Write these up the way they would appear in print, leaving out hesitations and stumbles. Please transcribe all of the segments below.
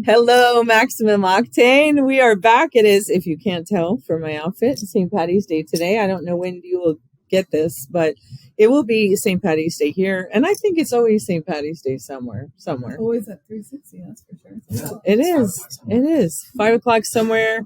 Hello, Maximum Octane. We are back. It is, if you can't tell from my outfit, St. Patty's Day today. I don't know when you will get this, but it will be St. Patty's Day here. And I think it's always St. Patty's Day somewhere. Always at 360, that's for sure. Yeah, it is. It is. 5 o'clock somewhere.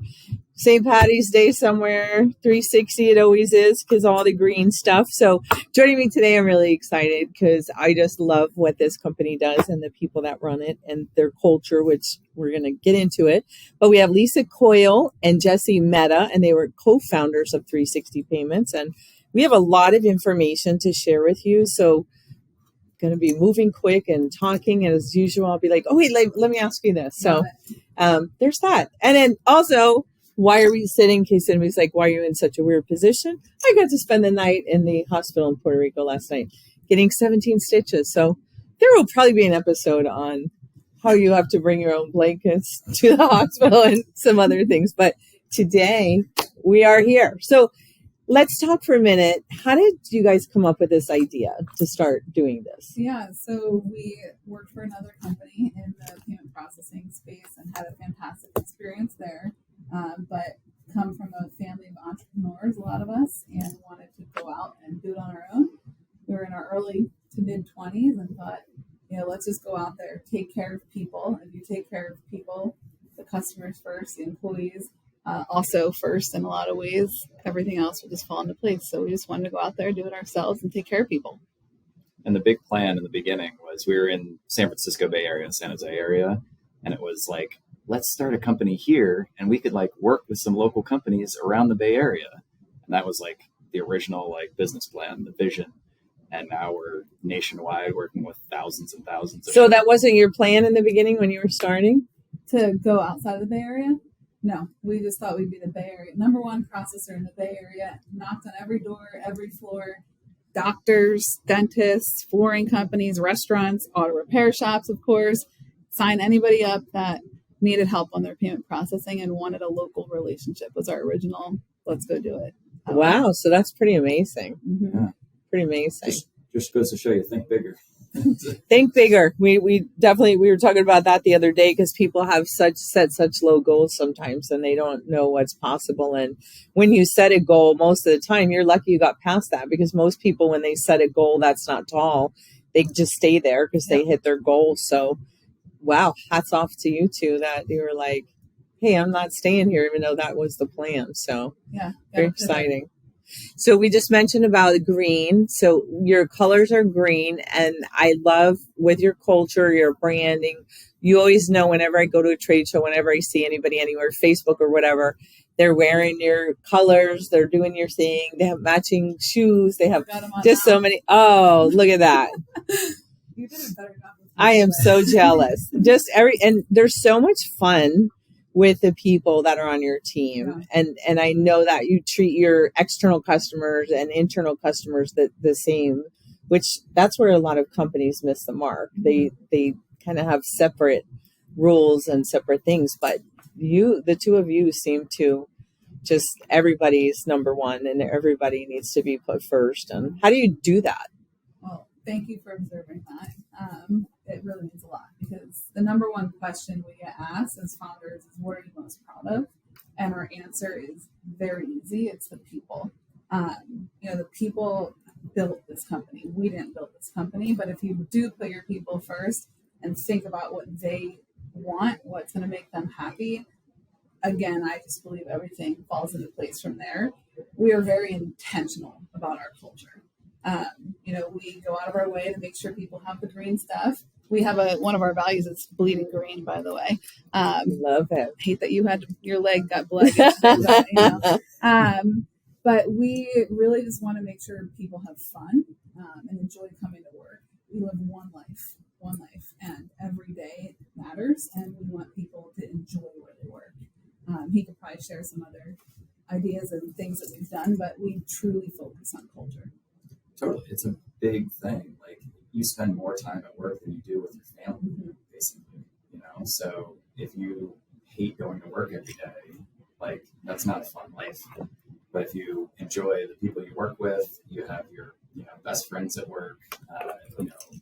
St. Patty's Day somewhere, 360 it always is because all the green stuff. So joining me today, I'm really excited because I just love what this company does and the people that run it and their culture, which we're going to get into it. But we have Lisa Coyle and Jesse Meddaugh, and they were co-founders of 360 Payments. And we have a lot of information to share with you. So going to be moving quick and talking. And as usual, I'll be like, oh, wait, let me ask you this. So there's that. And then also, why are we sitting? In case anybody's like, why are you in such a weird position? I got to spend the night in the hospital in Puerto Rico last night getting 17 stitches. So there will probably be an episode on how you have to bring your own blankets to the hospital and some other things. But today we are here. So let's talk for a minute. How did you guys come up with this idea to start doing this? Yeah, so we worked for another company in the payment processing space and had a fantastic experience there. But come from a family of entrepreneurs, a lot of us, and wanted to go out and do it on our own. We were in our early to mid 20s and thought, let's just go out there, take care of people. If you take care of people, the customers first, the employees also first in a lot of ways, everything else would just fall into place. So we just wanted to go out there, do it ourselves, and take care of people. And the big plan in the beginning was we were in San Francisco Bay Area, San Jose area, and it was like, let's start a company here and we could work with some local companies around the Bay Area. And that was the original business plan, the vision. And now we're nationwide working with thousands and thousands of So that wasn't your plan in the beginning when you were starting? To go outside of the Bay Area? No, we just thought we'd be the Bay Area. Number one processor in the Bay Area, knocked on every door, every floor. Doctors, dentists, flooring companies, restaurants, auto repair shops, of course. Sign anybody up that needed help on their payment processing and wanted a local relationship was our original, let's go do it. Wow. So that's pretty amazing. Mm-hmm. Yeah. Pretty amazing. Just goes to show you, think bigger. Think bigger. We definitely, we were talking about that the other day because people have set such low goals sometimes and they don't know what's possible. And when you set a goal, most of the time you're lucky you got past that because most people, when they set a goal that's not tall, they just stay there because they hit their goals. So wow, hats off to you two that you were like, hey, I'm not staying here, even though that was the plan. So very exciting. So we just mentioned about green. So your colors are green. And I love with your culture, your branding, you always know whenever I go to a trade show, whenever I see anybody anywhere, Facebook or whatever, they're wearing your colors. They're doing your thing. They have matching shoes. They have just so many. Oh, look at that. You did a better job. I am so jealous. And there's so much fun with the people that are on your team. Yeah. And I know that you treat your external customers and internal customers the same, which that's where a lot of companies miss the mark. They kind of have separate rules and separate things, but the two of you seem to just everybody's number one and everybody needs to be put first. And how do you do that? Well, thank you for observing that. It really means a lot because the number one question we get asked as founders is, what are you most proud of? And our answer is very easy. It's the people. The people built this company. We didn't build this company, but if you do put your people first and think about what they want, what's going to make them happy, again, I just believe everything falls into place from there. We are very intentional about our culture. We go out of our way to make sure people have the green stuff. We have one of our values is bleeding green, by the way. Love it. Hate that you had your leg got blood. But we really just want to make sure people have fun and enjoy coming to work. We live one life, and every day matters, and we want people to enjoy where they work. He could probably share some other ideas and things that we've done, but we truly focus on culture. Totally. It's a big thing. You spend more time at work than you do with your family, basically, So if you hate going to work every day, that's not a fun life. But if you enjoy the people you work with, you have your, best friends at work,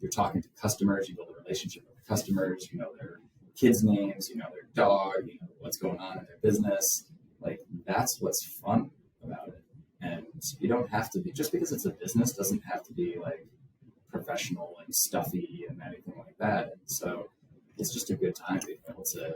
you're talking to customers, you build a relationship with the customers, their kids' names, their dog, what's going on in their business. Like, that's what's fun about it. And you don't have to be, just because it's a business doesn't have to be like professional and stuffy and anything like that. And so it's just a good time to be able to,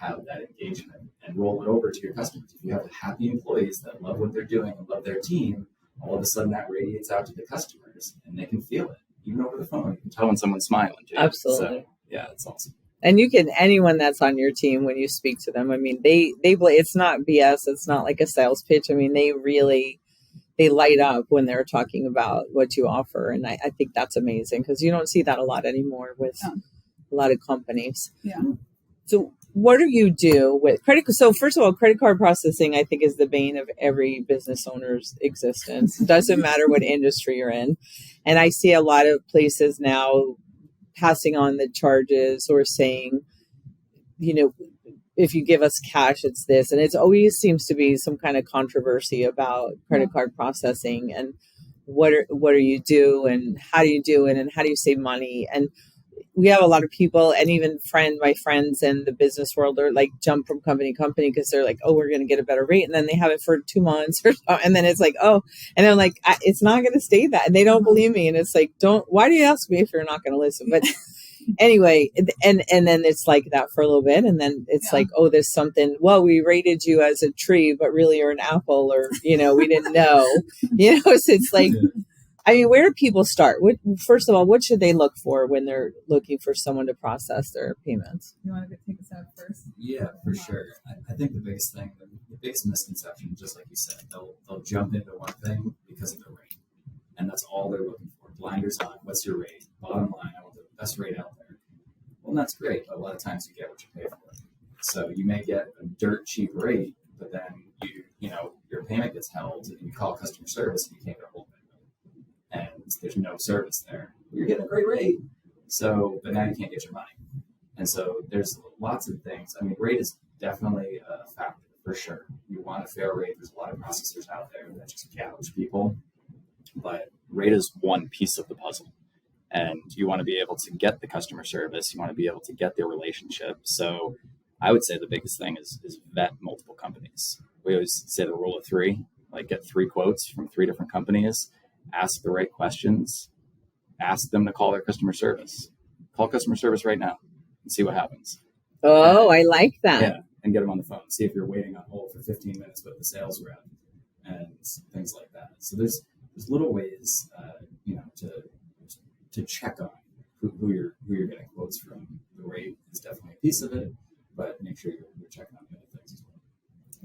have that engagement and roll it over to your customers. If you have happy employees that love what they're doing and love their team, all of a sudden that radiates out to the customers and they can feel it. Even over the phone, you can tell when someone's smiling too. Absolutely. So, yeah, it's awesome. And anyone that's on your team, when you speak to them, I mean, it's not BS. It's not like a sales pitch. I mean, they light up when they're talking about what you offer. And I think that's amazing because you don't see that a lot anymore with a lot of companies. Yeah. So what do you do with credit? So first of all, credit card processing, I think, is the bane of every business owner's existence. It doesn't matter what industry you're in. And I see a lot of places now passing on the charges or saying, if you give us cash, it's this. And it always seems to be some kind of controversy about credit card processing and what do you do and how do you do it and how do you save money? And we have a lot of people, and even my friends in the business world are like jump from company to company because they're like, oh, we're going to get a better rate. And then they have it for 2 months or so. And then it's like, oh, and I'm like, it's not going to stay that. And they don't believe me. And it's like, why do you ask me if you're not going to listen? But anyway, and then it's like that for a little bit. And then it's like, oh, there's something, well, we rated you as a tree, but really you're an apple, or, we didn't know, so it's like, I mean, where do people start? First of all, what should they look for when they're looking for someone to process their payments? You want to take us out first? Yeah, for sure. I think the biggest thing, the biggest misconception, just like you said, they'll jump into one thing because of the rate. And that's all they're looking for. Blinders on. What's your rate? Bottom line, I want the best rate out there. Well, that's great, but a lot of times you get what you pay for. So you may get a dirt cheap rate, but then your payment gets held and you call customer service and you can't get a hold of it. And there's no service there. You're getting a great rate. So, but now you can't get your money. And so there's lots of things. I mean, rate is definitely a factor for sure. You want a fair rate. There's a lot of processors out there that just gouge people. But rate is one piece of the puzzle. And you want to be able to get the customer service. You want to be able to get their relationship. So I would say the biggest thing is vet multiple companies. We always say the rule of 3, like get 3 quotes from 3 different companies. Ask the right questions, ask them to call their customer service. Call customer service right now and see what happens. Oh, I like that. Yeah, and get them on the phone. See if you're waiting on hold for 15 minutes with the sales rep and things like that. So there's little ways, to check on who you're getting quotes from. The rate is definitely a piece of it, but make sure you're checking on the other things as well.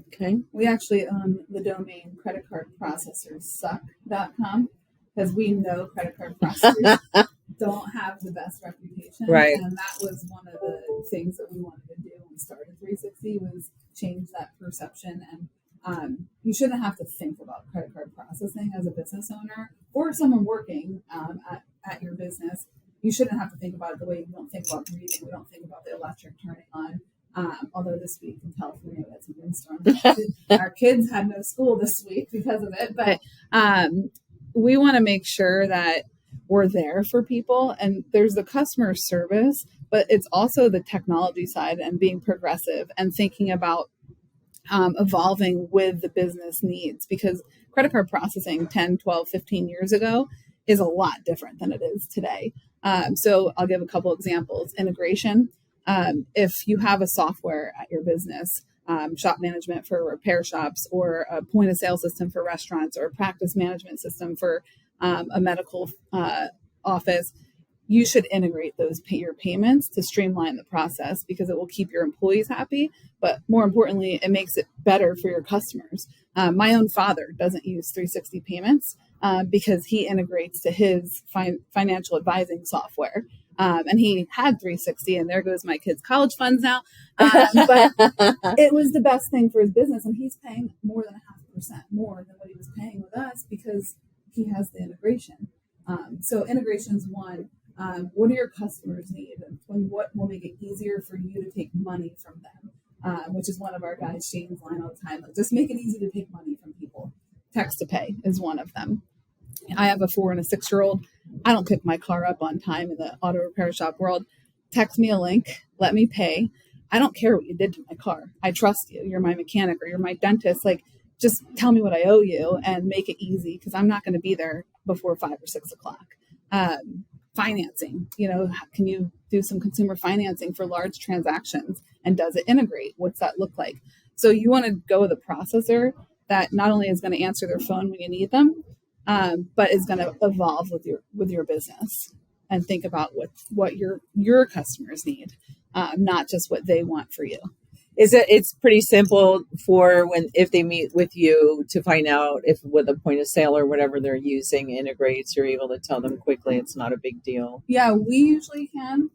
Okay. We actually own the domain creditcardprocessorssuck.com because we know credit card processors don't have the best reputation. Right. And that was one of the things that we wanted to do when we started 360 was change that perception. And you shouldn't have to think about credit card processing as a business owner or someone working at your business. You shouldn't have to think about it the way you don't think about breathing. We don't think about the electric turning on. Although this week in California we had some windstorms. Our kids had no school this week because of it. But we want to make sure that we're there for people. And there's the customer service, but it's also the technology side and being progressive and thinking about evolving with the business needs. Because credit card processing 10, 12, 15 years ago is a lot different than it is today. So I'll give a couple examples. Integration. If you have a software at your business, shop management for repair shops, or a point of sale system for restaurants, or a practice management system for a medical office, you should integrate your payments to streamline the process because it will keep your employees happy. But more importantly, it makes it better for your customers. My own father doesn't use 360 payments because he integrates to his financial advising software. And he had 360, and there goes my kids' college funds now. But it was the best thing for his business, and he's paying more than 0.5% more than what he was paying with us because he has the integration. So integration is one. What do your customers need, and what will make it easier for you to take money from them? Which is one of our guys, Shane's line all the time. Like, just make it easy to take money from people. Text to pay is one of them. I have a 4 and a 6-year-old. I don't pick my car up on time in the auto repair shop world. text me a link, let me pay. I don't care what you did to my car. I trust you. You're my mechanic or you're my dentist. Like, just tell me what I owe you and make it easy because I'm not going to be there before 5 or 6 o'clock. Financing, can you do some consumer financing for large transactions? And does it integrate? What's that look like? So you want to go with a processor that not only is going to answer their phone when you need them, but is going to evolve with your business and think about what your customers need, not just what they want for you. It's pretty simple for if they meet with you to find out if with a point of sale or whatever they're using integrates, you're able to tell them quickly. It's not a big deal. Yeah, we usually can.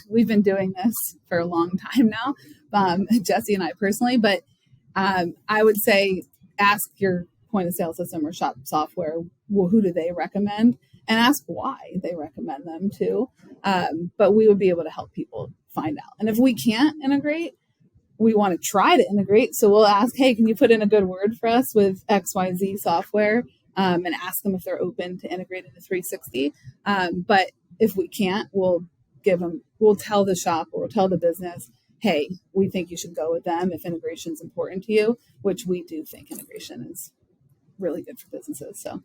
We've been doing this for a long time now, Jesse and I personally, but I would say ask your point of sale system or shop software, well, who do they recommend? And ask why they recommend them too. But we would be able to help people find out. And if we can't integrate, we want to try to integrate. So we'll ask, hey, can you put in a good word for us with XYZ software? And ask them if they're open to integrate into 360. But if we can't, we'll tell the shop or we'll tell the business, hey, we think you should go with them if integration is important to you, which we do think integration is really good for businesses. So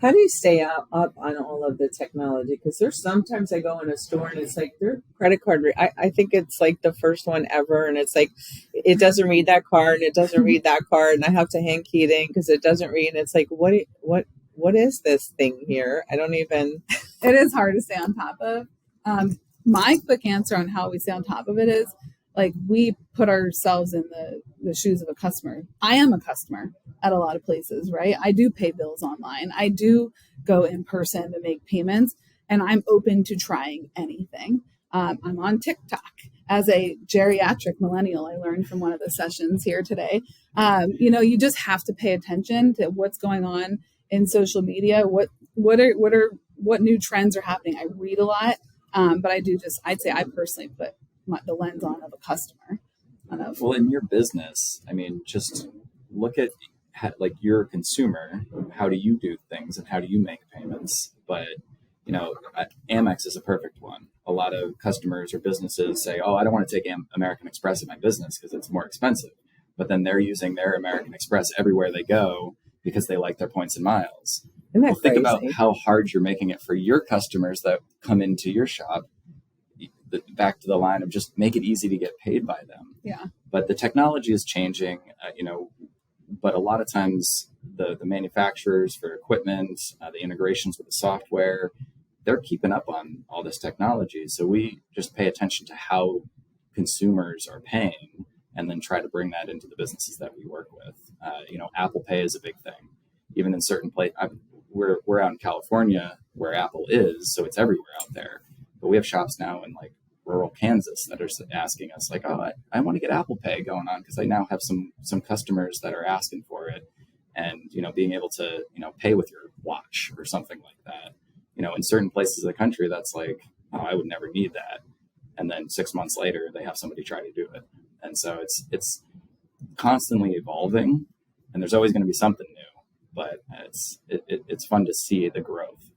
how do you stay up on all of the technology? Because there's sometimes I go in a store and it's like their credit card. I think it's like the first one ever. And it's like, it doesn't read that card. It doesn't read that card. And I have to hand key it in because it doesn't read. And it's like, what is this thing here? I don't even. It is hard to stay on top of. My quick answer on how we stay on top of it is like we put ourselves in the shoes of a customer. I am a customer at a lot of places, right? I do pay bills online. I do go in person to make payments, and I'm open to trying anything. I'm on TikTok. As a geriatric millennial, I learned from one of the sessions here today. You just have to pay attention to what's going on in social media. What new trends are happening? I read a lot, but I'd say I personally put the lens on of a customer. Well, in your business, I mean, just look at like you're a consumer. How do you do things and how do you make payments? But Amex is a perfect one. A lot of customers or businesses say, "Oh, I don't want to take American Express in my business because it's more expensive." But then they're using their American Express everywhere they go because they like their points and miles. Isn't that crazy? Think about how hard you're making it for your customers that come into your shop. Back to the line of just make it easy to get paid by them. Yeah. But the technology is changing, but a lot of times the manufacturers for equipment, the integrations with the software, they're keeping up on all this technology. So we just pay attention to how consumers are paying and then try to bring that into the businesses that we work with. Apple Pay is a big thing. Even in certain places, we're out in California where Apple is, so it's everywhere out there. But we have shops now in like rural Kansas that are asking us like, oh, I want to get Apple Pay going on because I now have some customers that are asking for it. And, being able to, pay with your watch or something like that. In certain places of the country, that's like, oh, I would never need that. And then 6 months later, they have somebody try to do it. And so it's constantly evolving and there's always going to be something new, but it's fun to see the growth.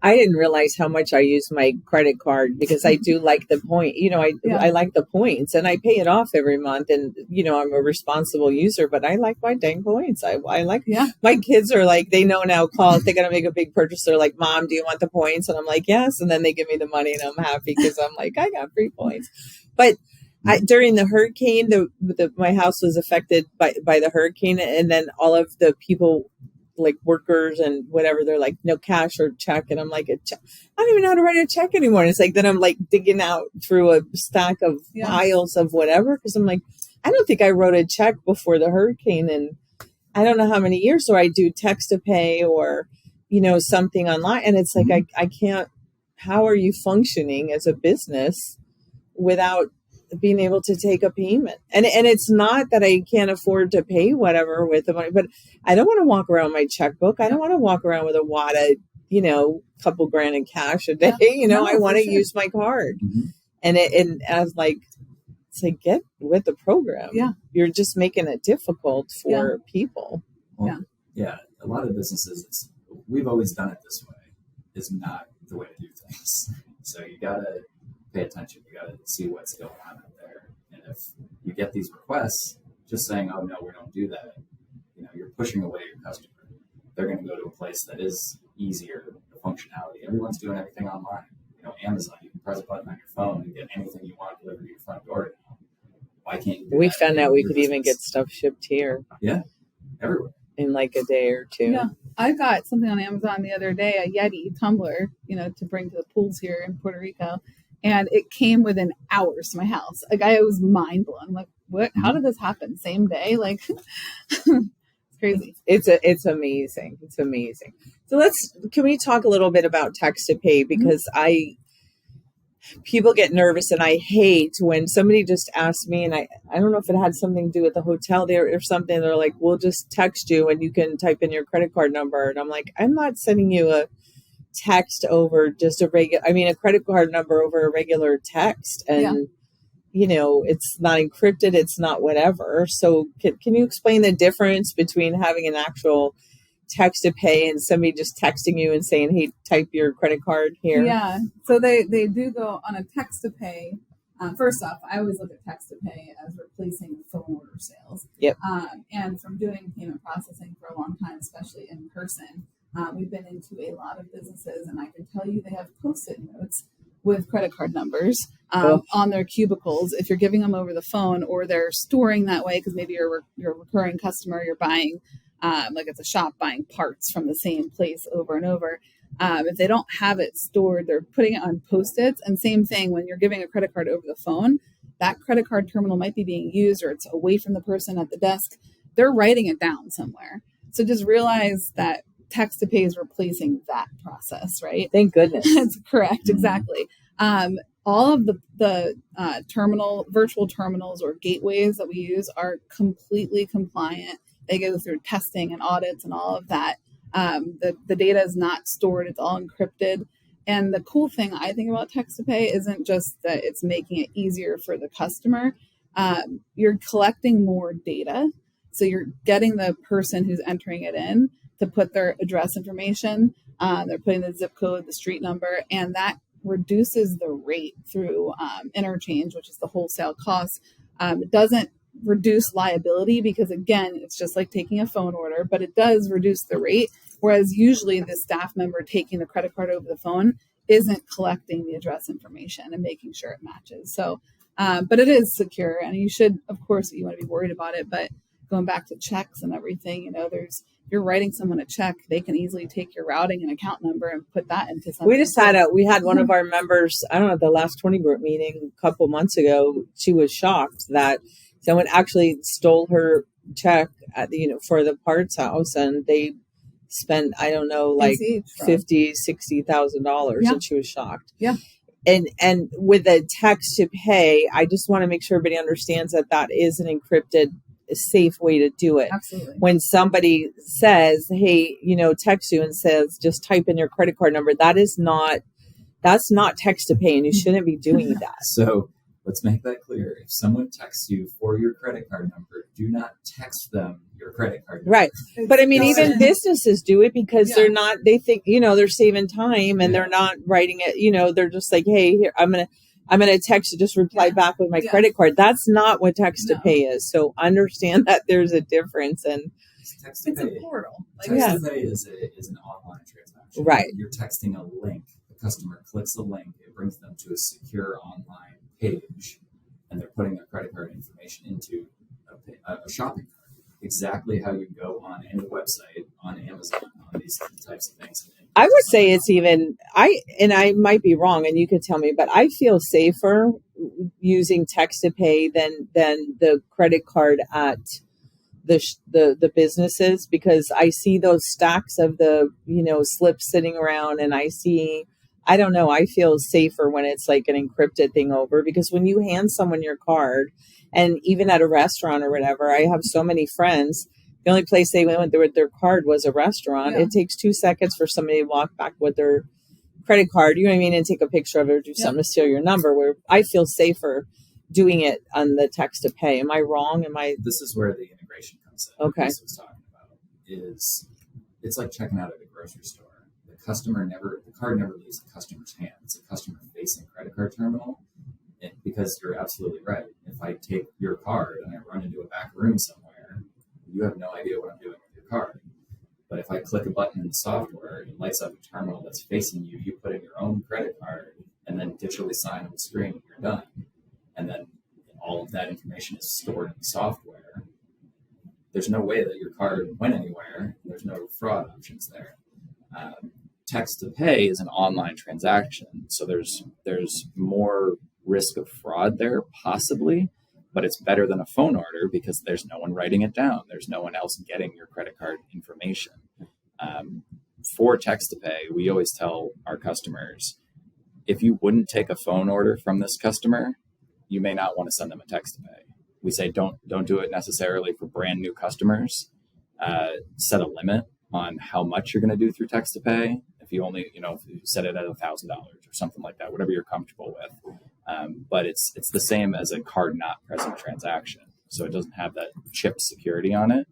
I didn't realize how much I use my credit card because I do like the point. I like the points and I pay it off every month. And, I'm a responsible user, but I like my dang points. I like, my kids are like, they know now, if they're going to make a big purchase. They're like, Mom, do you want the points? And I'm like, yes. And then they give me the money and I'm happy because I'm like, I got free points. But during the hurricane, my house was affected by the hurricane. And then all of the people, like workers and whatever, they're like, no cash or check. And I'm like, I don't even know how to write a check anymore. And it's like, then I'm like digging out through a stack of piles of whatever. Cause I'm like, I don't think I wrote a check before the hurricane and I don't know how many years. So I do text to pay or, something online. And it's like, I can't, how are you functioning as a business without being able to take a payment? And it's not that I can't afford to pay whatever with the money, but I don't want to walk around my checkbook. I don't want to walk around with a wad of, couple grand in cash a day. I want to use my card. Mm-hmm. And I was like, to get with the program. Yeah. You're just making it difficult for people. Well, yeah. A lot of businesses, we've always done it this way, is not the way to do things. So you gotta pay attention. You got to see what's going on out there. And if you get these requests, just saying, "Oh no, we don't do that," you're pushing away your customer. They're going to go to a place that is easier, the functionality. Everyone's doing everything online. Amazon, you can press a button on your phone and get anything you want delivered to your front door now. Why can't you do We that found out in we your could even get business? stuff shipped here Everywhere. in like a day or two. Yeah. I got something on Amazon the other day, a Yeti tumbler, to bring to the pools here in Puerto Rico. And it came within hours to my house. Like, I was mind blown. I'm like, what? How did this happen? Same day? Like, it's crazy. It's amazing. It's amazing. So can we talk a little bit about text to pay? Because people get nervous, and I hate when somebody just asks me, and I don't know if it had something to do with the hotel there or something. They're like, we'll just text you and you can type in your credit card number. And I'm like, I'm not sending you a text over just a credit card number over a regular text. And, it's not encrypted. It's not whatever. So can you explain the difference between having an actual text to pay and somebody just texting you and saying, hey, type your credit card here? Yeah. So they do go on a text to pay. First off, I always look at text to pay as replacing phone order sales. Yep. And from doing payment processing for a long time, especially in person, we've been into a lot of businesses, and I can tell you they have Post-it notes with credit card numbers on their cubicles. If you're giving them over the phone, or they're storing that way because maybe you're a recurring customer, you're buying, like it's a shop buying parts from the same place over and over. If they don't have it stored, they're putting it on Post-its. And same thing when you're giving a credit card over the phone, that credit card terminal might be being used, or it's away from the person at the desk. They're writing it down somewhere. So just realize that text to pay is replacing that process, right? Thank goodness. That's correct. Exactly. All of the virtual terminals or gateways that we use are completely compliant. They go through testing and audits and all of that. The data is not stored. It's all encrypted. And the cool thing I think about text to pay isn't just that it's making it easier for the customer. You're collecting more data. So you're getting the person who's entering it in to put their address information. They're putting the zip code, the street number, and that reduces the rate through interchange, which is the wholesale cost. It doesn't reduce liability because, again, it's just like taking a phone order, but it does reduce the rate. Whereas usually the staff member taking the credit card over the phone isn't collecting the address information and making sure it matches. So, but it is secure, and you should, of course, you want to be worried about it, but going back to checks and everything, if you're writing someone a check, they can easily take your routing and account number and put that into something. We had one of our members, I don't know, at the last 20 group meeting a couple months ago, she was shocked that someone actually stole her check at for the parts house, and they spent, I don't know, like $50,000-$60,000, Yeah. and she was shocked. Yeah. And with the text to pay, I just want to make sure everybody understands that is an encrypted, safe way to do it. Absolutely. When somebody says, hey, text you and says, just type in your credit card number, that's not text to pay, and you shouldn't be doing that. So let's make that clear. If someone texts you for your credit card number, do not text them your credit card number. Right. But I mean, even businesses do it because they think, they're saving time, and they're not writing it, they're just like, hey, here, I'm going to text you, just reply back with my credit card. That's not what text to pay is. So understand that there's a difference. And text to it's pay. a portal. Text to pay is an online transaction. Right. You're texting a link. The customer clicks a link. It brings them to a secure online page, and they're putting their credit card information into a shopping cart. Exactly how you go on any website, on Amazon, on these types of things. I would say it's even, I might be wrong, and you could tell me, but I feel safer using text to pay than the credit card at the businesses, because I see those stacks of the, slips sitting around, and I don't know, I feel safer when it's like an encrypted thing over, because when you hand someone your card, and even at a restaurant or whatever, I have so many friends, the only place they went with their card was a restaurant. It takes 2 seconds for somebody to walk back with their credit card, you know what I mean, and take a picture of it or do something to steal your number, where I feel safer doing it on the text to pay. Am I wrong? This is where the integration comes in. Okay. This was talking about is it's like checking out at a grocery store. The card never leaves the customer's hand. It's a customer facing credit card terminal. because you're absolutely right. If I take your card and I run into a back room somewhere, you have no idea what I'm doing with your card. But if I click a button in the software, it lights up a terminal that's facing you, you put in your own credit card, and then digitally sign on the screen, and you're done. And then all of that information is stored in the software. There's no way that your card went anywhere. There's no fraud options there. Text to pay is an online transaction, so there's more risk of fraud there, possibly, but it's better than a phone order because there's no one writing it down. There's no one else getting your credit card information. For text to pay, we always tell our customers, if you wouldn't take a phone order from this customer, you may not want to send them a text to pay. We say don't do it necessarily for brand new customers. Set a limit on how much you're going to do through text to pay. If you only, if you set it at $1,000 or something like that, whatever you're comfortable with. But it's the same as a card not present transaction. So it doesn't have that chip security on it.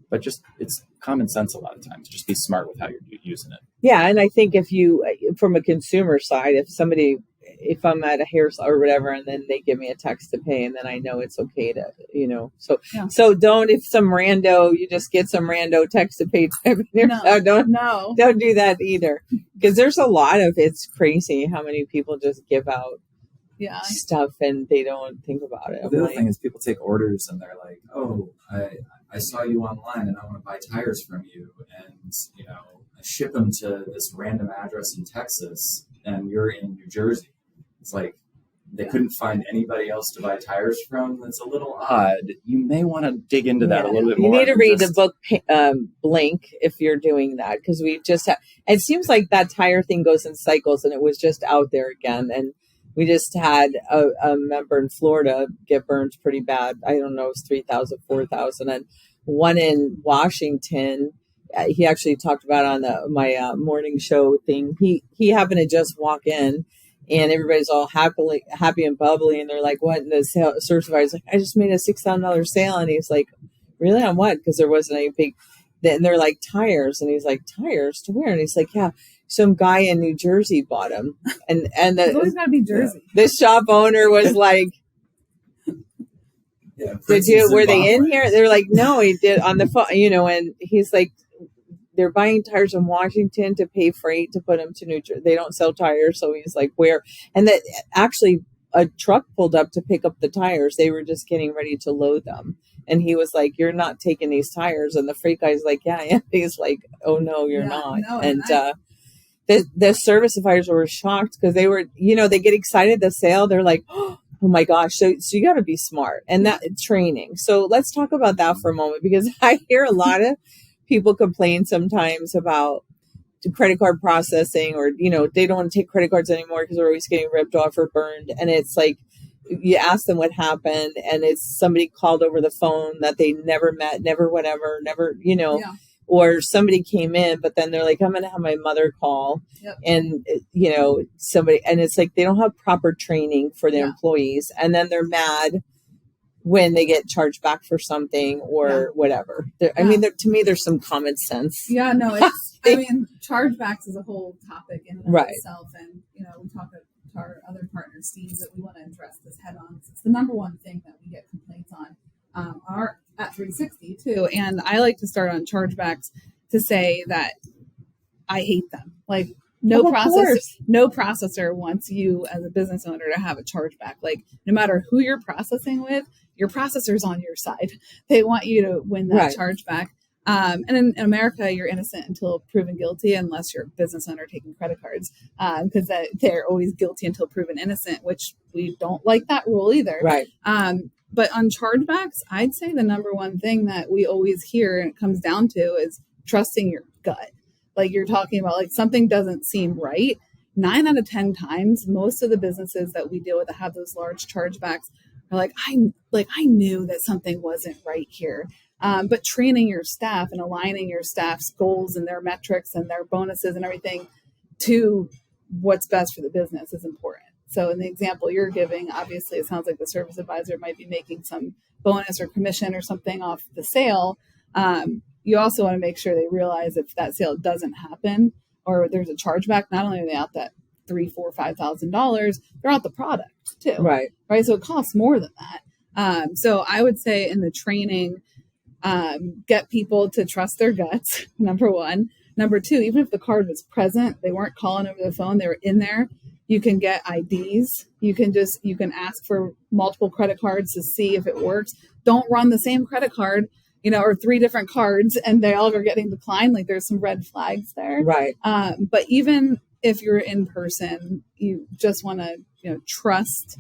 But just it's common sense a lot of times. Just be smart with how you're using it. Yeah, and I think if you, from a consumer side, if I'm at a hair or whatever, and then they give me a text to pay, and then I know it's okay to, so don't, if some rando, you just get some rando text to pay. Don't do that either, because there's a lot of, it's crazy how many people just give out stuff and they don't think about it. Well, the other thing is people take orders and they're like, oh, I saw you online and I want to buy tires from you, and I ship them to this random address in Texas and you're in New Jersey. It's like they couldn't find anybody else to buy tires from. That's a little odd. You may want to dig into that a little bit more. You need to read the book Blink if you're doing that, because we just have, it seems like that tire thing goes in cycles, and it was just out there again. And we just had a member in Florida get burned pretty bad. I don't know, it was 3,000, 4,000. And one in Washington, he actually talked about on my morning show thing. He happened to just walk in, and everybody's all happy and bubbly, and they're like, "What?" And the service advisor's like, "I just made a $6,000 sale," and he's like, "Really, on what?" Because there wasn't any big. And they're like, "Tires," and he's like, "Tires to where?" And he's like, "Yeah, some guy in New Jersey bought them." And it's always got to be Jersey. The shop owner was like, "Were they in here?" They're like, "No, he did on the phone," And he's like, they're buying tires in Washington to pay freight to put them to New Jersey. They don't sell tires. So he's like, where? And that actually a truck pulled up to pick up the tires. They were just getting ready to load them. And he was like, "You're not taking these tires." And the freight guy's like, "Yeah." He's like, "Oh no, you're not." No, and the service advisors were shocked because they were, they get excited the sale. They're like, "Oh my gosh." So you got to be smart, and that training. So let's talk about that for a moment, because I hear a lot of people complain sometimes about the credit card processing, or, they don't want to take credit cards anymore because they're always getting ripped off or burned. And it's like, you ask them what happened, and it's somebody called over the phone that they never met, never whatever, never, or somebody came in, but then they're like, "I'm going to have my mother call." Yep. And, somebody, and it's like, they don't have proper training for their employees. And then they're mad when they get charged back for something or whatever. I mean, to me, there's some common sense. Yeah, no, it's, chargebacks is a whole topic in and of itself. And, we talk to our other partner, Steve, that we want to address this head on. It's the number one thing that we get complaints on at 360 too. And I like to start on chargebacks to say that I hate them. Like, no processor wants you as a business owner to have a chargeback. Like, no matter who you're processing with, your processor's on your side. They want you to win that chargeback. And in America, you're innocent until proven guilty, unless you're a business owner taking credit cards, because they're always guilty until proven innocent, which we don't like that rule either. Right. But on chargebacks, I'd say the number one thing that we always hear, and it comes down to, is trusting your gut. Like you're talking about, like something doesn't seem right. 9 out of 10 times, most of the businesses that we deal with that have those large chargebacks are like, I knew that something wasn't right here. But training your staff and aligning your staff's goals and their metrics and their bonuses and everything to what's best for the business is important. So in the example you're giving, obviously it sounds like the service advisor might be making some bonus or commission or something off the sale. You also want to make sure they realize if that sale doesn't happen or there's a chargeback, not only are they out that $3,000, $4,000, $5,000, they're out the product too. Right. Right. So it costs more than that. So I would say in the training, get people to trust their guts. Number one. Number two, even if the card was present, they weren't calling over the phone, they were in there. You can get IDs. You can ask for multiple credit cards to see if it works. Don't run the same credit card, or 3 different cards and they all are getting declined. Like there's some red flags there. Right. But even if you're in person, you just want to, trust,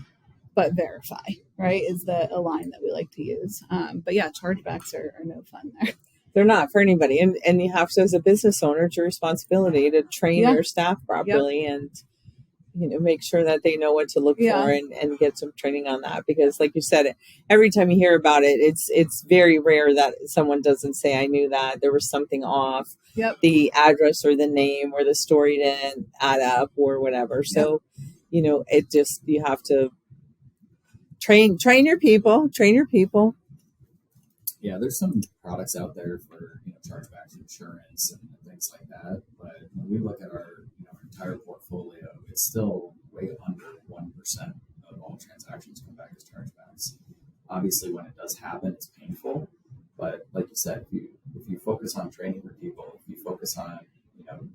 but verify, right? Is a line that we like to use. But yeah, chargebacks are no fun there. They're not for anybody. And you have to, as a business owner, it's your responsibility to train your staff properly and, make sure that they know what to look for and get some training on that. Because like you said, every time you hear about it, it's very rare that someone doesn't say, I knew that there was something off. Yep. The address or the name or the story didn't add up or whatever. So, it just, you have to train your people. Yeah, there's some products out there for chargebacks, insurance, and things like that. But when we look at our entire portfolio, it's still way under 1% of all transactions come back as chargebacks. Obviously, when it does happen, it's painful. But like you said, if you focus on training your people, if you focus on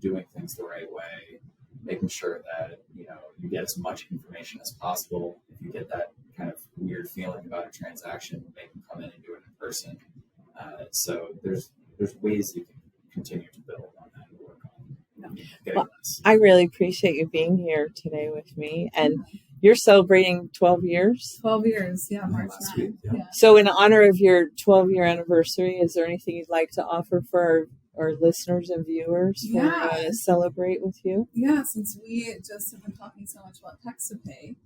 doing things the right way, making sure that you get as much information as possible. If you get that kind of weird feeling about a transaction, make them come in and do it in person. So there's ways you can continue to build on that and work on getting this. I really appreciate you being here today with me, and you're celebrating 12 years. 12 years, yeah, March 9th. Yeah. So in honor of your 12-year anniversary, is there anything you'd like to offer for our listeners and viewers to celebrate with you? Yeah, since we just have been talking so much about text to pay,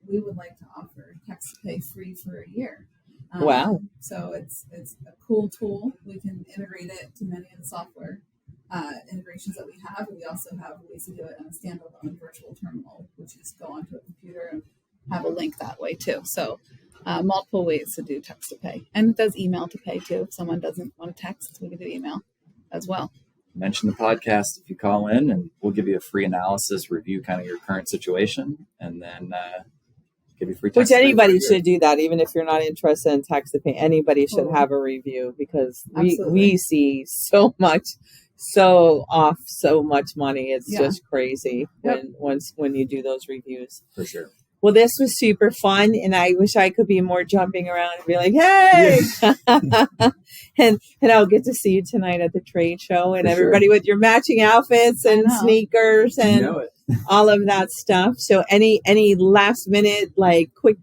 we would like to offer text to pay free for a year. Wow. So it's a cool tool. We can integrate it to many of the software integrations that we have. And we also have ways to do it on a standalone virtual terminal, which is go onto a computer and have a link that way too. So multiple ways to do text to pay. And it does email to pay too. If someone doesn't want to text, we can do email as well. Mention the podcast if you call in, and we'll give you a free analysis, review kind of your current situation, and then give you free text. Which anybody should do that, even if you're not interested in text to pay. Anybody should have a review, because we see so much money. It's just crazy when you do those reviews. For sure. Well, this was super fun, and I wish I could be more jumping around and be like, hey! and I'll get to see you tonight at the trade show, and everybody with your matching outfits and sneakers and all of that stuff. So any last minute, quick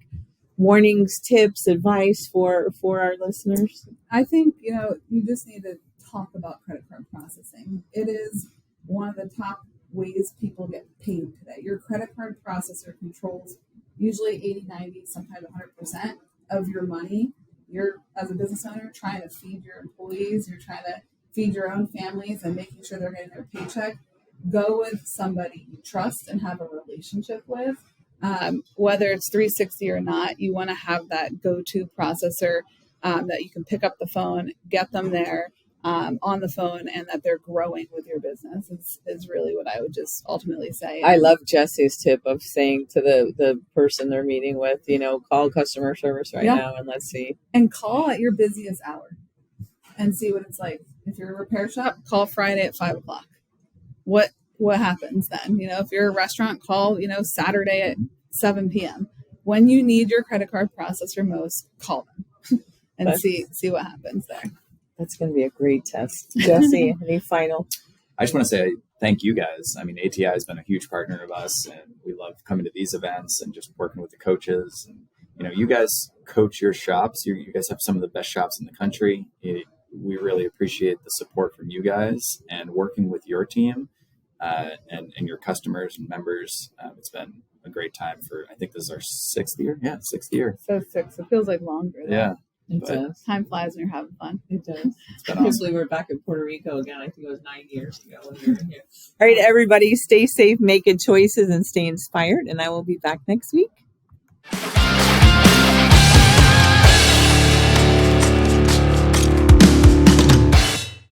warnings, tips, advice for our listeners? I think, you just need to talk about credit card processing. It is one of the top ways people get paid today. Your credit card processor controls usually 80, 90, sometimes 100% of your money. You're, as a business owner, trying to feed your employees, you're trying to feed your own families and making sure they're getting their paycheck. Go with somebody you trust and have a relationship with. Whether it's 360 or not, you want to have that go-to processor that you can pick up the phone, get them there on the phone, and that they're growing with your business is really what I would just ultimately say. I love Jesse's tip of saying to the person they're meeting with, call customer service now and let's see. And call at your busiest hour and see what it's like. If you're a repair shop, call Friday at 5:00. What happens then? If you're a restaurant, call, Saturday at 7 p.m. When you need your credit card processor most, call them and see what happens there. That's going to be a great test. Jesse, any final? I just want to say thank you guys. I mean, ATI has been a huge partner of us, and we love coming to these events and just working with the coaches. And, you guys coach your shops. You guys have some of the best shops in the country. We really appreciate the support from you guys and working with your team and your customers and members. It's been a great time I think this is our 6th year. Yeah, 6th year. So 6. It feels like longer. Yeah. It does. Time flies when you're having fun. It does. Especially we're back in Puerto Rico again. I think it was 9 years ago when we were here. All right, everybody, stay safe, make good choices, and stay inspired. And I will be back next week.